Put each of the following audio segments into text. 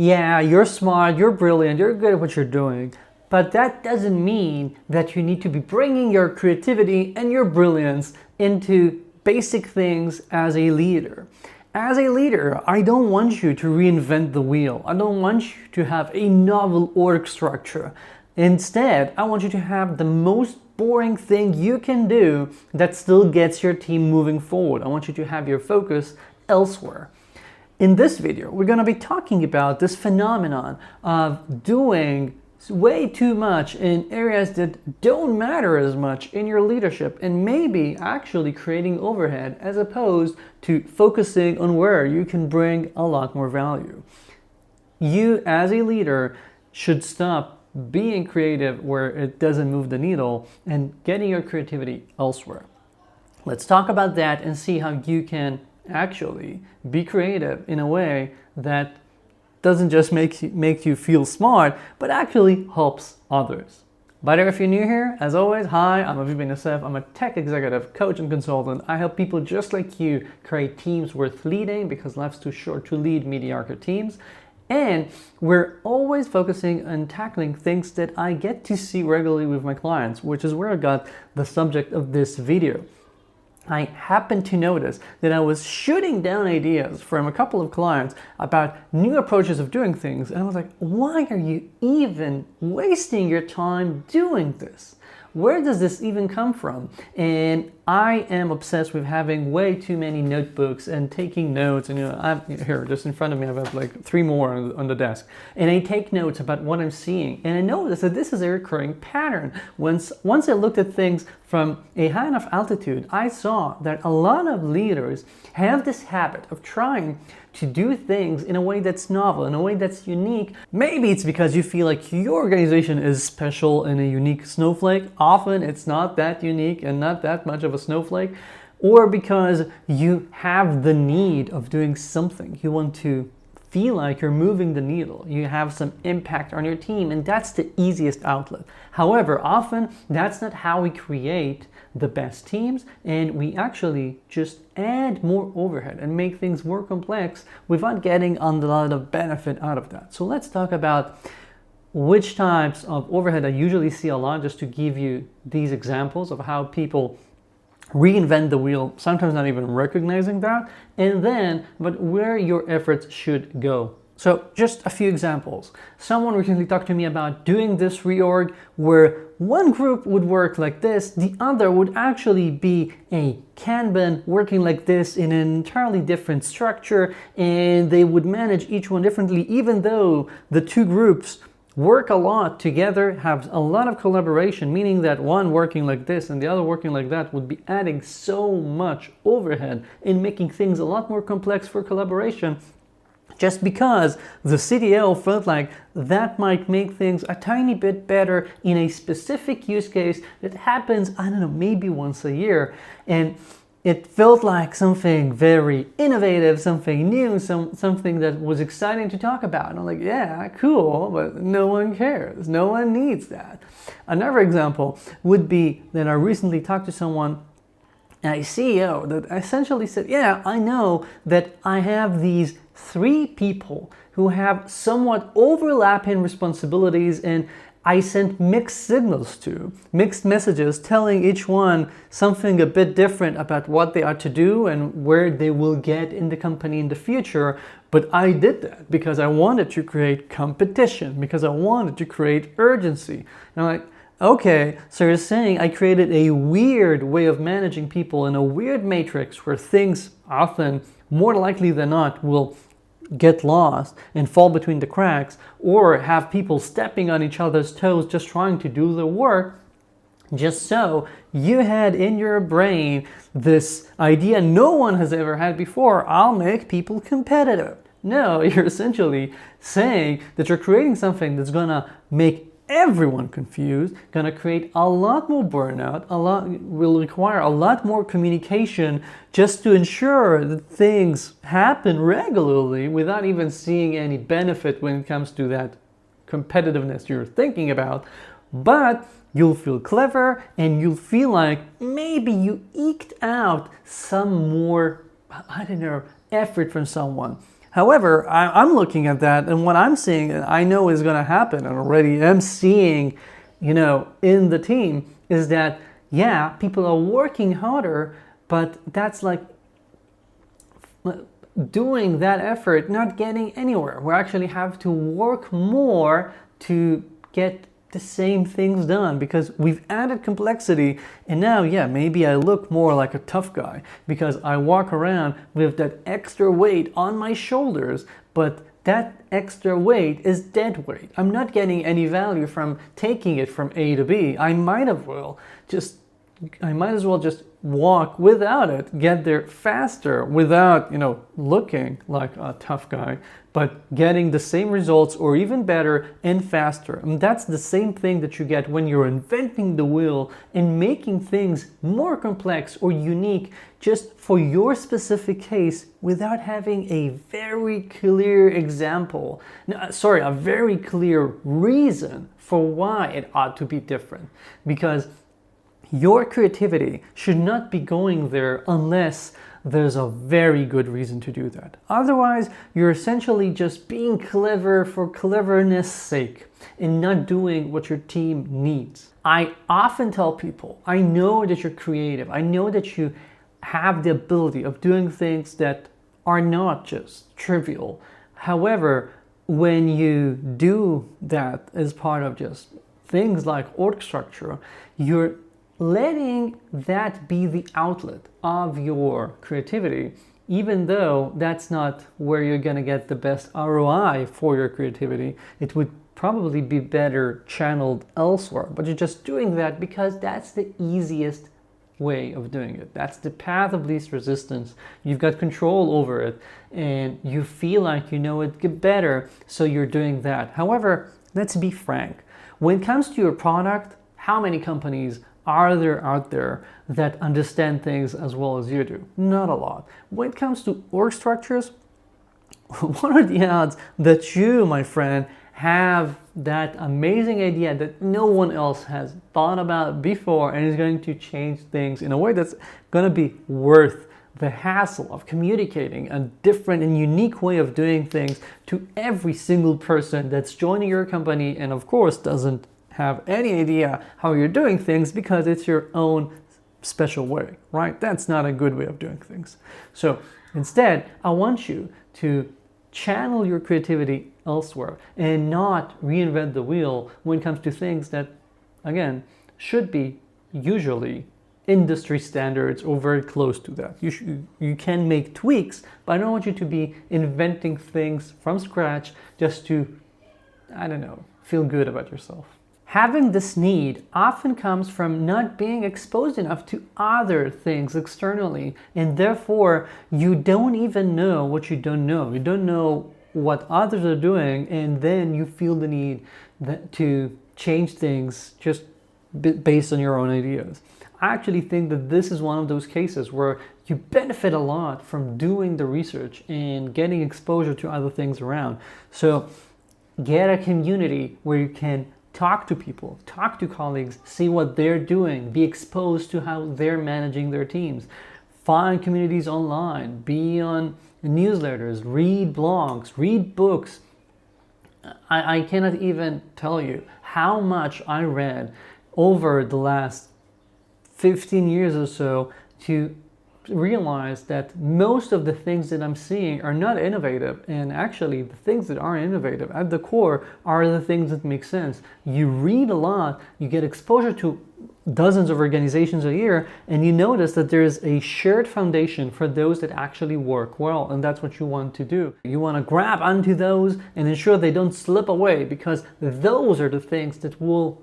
Yeah, you're smart, you're brilliant, you're good at what you're doing, but that doesn't mean that you need to be bringing your creativity and your brilliance into basic things as a leader. As a leader, I don't want you to reinvent the wheel. I don't want you to have a novel org structure. Instead, I want you to have the most boring thing you can do that still gets your team moving forward. I want you to have your focus elsewhere. In this video, we're going to be talking about this phenomenon of doing way too much in areas that don't matter as much in your leadership, and maybe actually creating overhead as opposed to focusing on where you can bring a lot more value. You as a leader should stop being creative where it doesn't move the needle and getting your creativity elsewhere. Let's talk about that and see how you can actually be creative in a way that doesn't just make you feel smart, but actually helps others. By the way, if you're new here, as always, hi, I'm Aviv Ben-Yosef. I'm a tech executive, coach, and consultant. I help people just like you create teams worth leading because life's too short to lead mediocre teams. And we're always focusing on tackling things that I get to see regularly with my clients, which is where I got the subject of this video. I happened to notice that I was shooting down ideas from a couple of clients about new approaches of doing things. And I was like, why are you even wasting your time doing this? Where does this even come from? And I am obsessed with having way too many notebooks and taking notes. And I'm here just in front of me, I have like 3 more on the desk. And I take notes about what I'm seeing. And I noticed that this is a recurring pattern. Once I looked at things from a high enough altitude, I saw that a lot of leaders have this habit of trying to do things in a way that's novel, in a way that's unique. Maybe it's because you feel like your organization is special and a unique snowflake. Often it's not that unique and not that much of a snowflake. Or because you have the need of doing something. You want to feel like you're moving the needle. You have some impact on your team, and that's the easiest outlet. However, often that's not how we create the best teams, and we actually just add more overhead and make things more complex without getting a lot of benefit out of that. So let's talk about which types of overhead I usually see a lot, just to give you these examples of how people reinvent the wheel, sometimes not even recognizing that, and then but where your efforts should go. So just a few examples. Someone recently talked to me about doing this reorg where one group would work like this, the other would actually be a Kanban working like this in an entirely different structure, and they would manage each one differently, even though the two groups work a lot together, have a lot of collaboration, meaning that one working like this and the other working like that would be adding so much overhead in making things a lot more complex for collaboration, just because the CDO felt like that might make things a tiny bit better in a specific use case that happens, I don't know, maybe once a year. And it felt like something very innovative, something new, something that was exciting to talk about. And I'm like, yeah, cool, but no one cares. No one needs that. Another example would be that I recently talked to someone, a CEO, that essentially said, yeah, I know that I have these 3 people who have somewhat overlapping responsibilities, and I sent mixed signals to, mixed messages telling each one something a bit different about what they are to do and where they will get in the company in the future. But I did that because I wanted to create competition, because I wanted to create urgency. And I'm like, okay, so you're saying I created a weird way of managing people in a weird matrix where things often, more likely than not, will get lost and fall between the cracks, or have people stepping on each other's toes just trying to do the work, just so you had in your brain this idea no one has ever had before: I'll make people competitive. No, you're essentially saying that you're creating something that's gonna make everyone confused, gonna create a lot more burnout, will require a lot more communication just to ensure that things happen regularly without even seeing any benefit when it comes to that competitiveness you're thinking about. But you'll feel clever and you'll feel like maybe you eked out some more, I don't know, effort from someone. However, I'm looking at that, and what I'm seeing, and I know is going to happen, and already am seeing, in the team, is that, yeah, people are working harder, but that's like doing that effort, not getting anywhere. We actually have to work more to get the same things done because we've added complexity, and now, yeah, maybe I look more like a tough guy because I walk around with that extra weight on my shoulders, but that extra weight is dead weight. I'm not getting any value from taking it from A to B. I might as well just walk without it, get there faster without, looking like a tough guy, but getting the same results or even better and faster. And that's the same thing that you get when you're inventing the wheel and making things more complex or unique just for your specific case without having a very clear example. A very clear reason for why it ought to be different. Because your creativity should not be going there unless there's a very good reason to do that. Otherwise, you're essentially just being clever for cleverness' sake and not doing what your team needs. I often tell people, I know that you're creative. I know that you have the ability of doing things that are not just trivial. However, when you do that as part of just things like org structure, you're letting that be the outlet of your creativity, even though that's not where you're going to get the best ROI for your creativity. It would probably be better channeled elsewhere, but you're just doing that because that's the easiest way of doing it. That's the path of least resistance. You've got control over it and you feel like you know it better, so you're doing that. However, let's be frank. When it comes to your product, how many companies are there out there that understand things as well as you do? Not a lot. When it comes to org structures, what are the odds that you, my friend, have that amazing idea that no one else has thought about before and is going to change things in a way that's going to be worth the hassle of communicating a different and unique way of doing things to every single person that's joining your company and of course doesn't have any idea how you're doing things because it's your own special way, right? That's not a good way of doing things. So instead, I want you to channel your creativity elsewhere and not reinvent the wheel when it comes to things that, again, should be usually industry standards or very close to that. You can make tweaks, but I don't want you to be inventing things from scratch just to, feel good about yourself. Having this need often comes from not being exposed enough to other things externally, and therefore you don't even know what you don't know. You don't know what others are doing, and then you feel the need to change things just based on your own ideas. I actually think that this is one of those cases where you benefit a lot from doing the research and getting exposure to other things around. So get a community where you can talk to people, talk to colleagues, see what they're doing, be exposed to how they're managing their teams. Find communities online, be on newsletters, read blogs, read books. I cannot even tell you how much I read over the last 15 years or so to realize that most of the things that I'm seeing are not innovative, and actually the things that are innovative at the core are the things that make sense. You read a lot, you get exposure to dozens of organizations a year, and you notice that there's a shared foundation for those that actually work well, and that's what you want to do. You want to grab onto those and ensure they don't slip away, because those are the things that will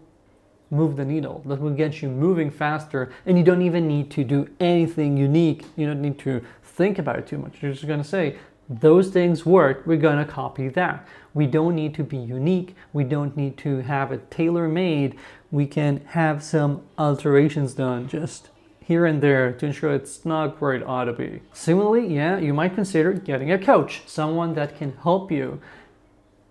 move the needle, that will get you moving faster, and you don't even need to do anything unique. You don't need to think about it too much. You're just going to say, those things work, we're going to copy that. We don't need to be unique. We don't need to have it tailor-made. We can have some alterations done just here and there to ensure it's not where it ought to be. Similarly, you might consider getting a coach, someone that can help you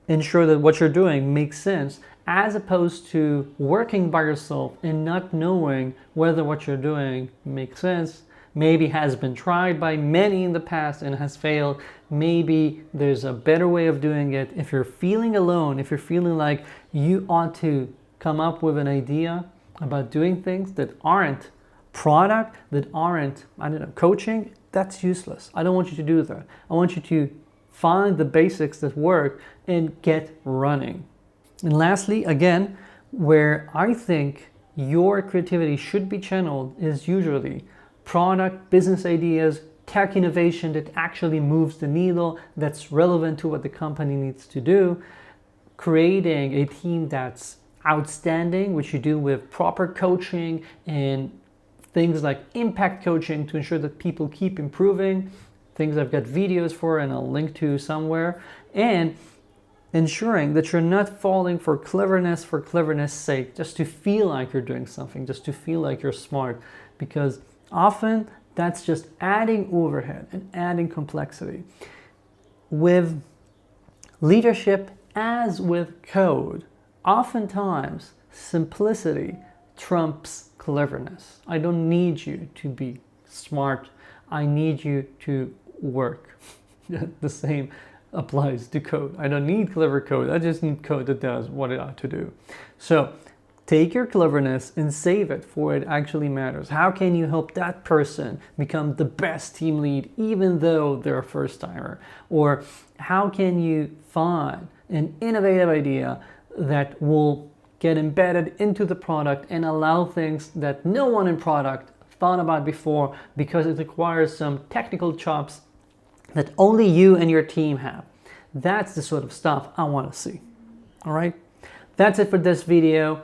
ensure that what you're doing makes sense, as opposed to working by yourself and not knowing whether what you're doing makes sense, maybe has been tried by many in the past and has failed. Maybe there's a better way of doing it. If you're feeling alone, if you're feeling like you ought to come up with an idea about doing things that aren't product, that aren't, I don't know, coaching, that's useless. I don't want you to do that. I want you to find the basics that work and get running. And lastly, again, where I think your creativity should be channeled is usually product, business ideas, tech innovation that actually moves the needle, that's relevant to what the company needs to do, creating a team that's outstanding, which you do with proper coaching and things like impact coaching to ensure that people keep improving, things I've got videos for and I'll link to somewhere, and ensuring that you're not falling for cleverness sake, just to feel like you're doing something, just to feel like you're smart, because often that's just adding overhead and adding complexity. With leadership, as with code, oftentimes simplicity trumps cleverness. I don't need you to be smart. I need you to work. The same applies to code. I don't need clever code. I just need code that does what it ought to do. So take your cleverness and save it for what it actually matters. How can you help that person become the best team lead even though they're a first timer? Or how can you find an innovative idea that will get embedded into the product and allow things that no one in product thought about before because it requires some technical chops that only you and your team have. That's the sort of stuff I want to see. All right, that's it for this video.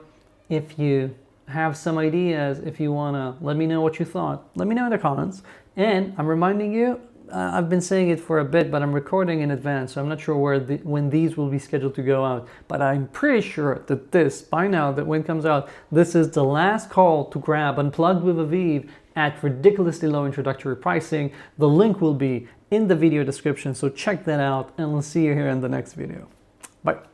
If you have some ideas, if you want to let me know what you thought, let me know in the comments. And I'm reminding you, I've been saying it for a bit, but I'm recording in advance, so I'm not sure when these will be scheduled to go out. But I'm pretty sure that this, by now, that when it comes out, this is the last call to grab Unplugged with Aviv at ridiculously low introductory pricing. The link will be in the video description, so check that out, and we'll see you here in the next video. Bye.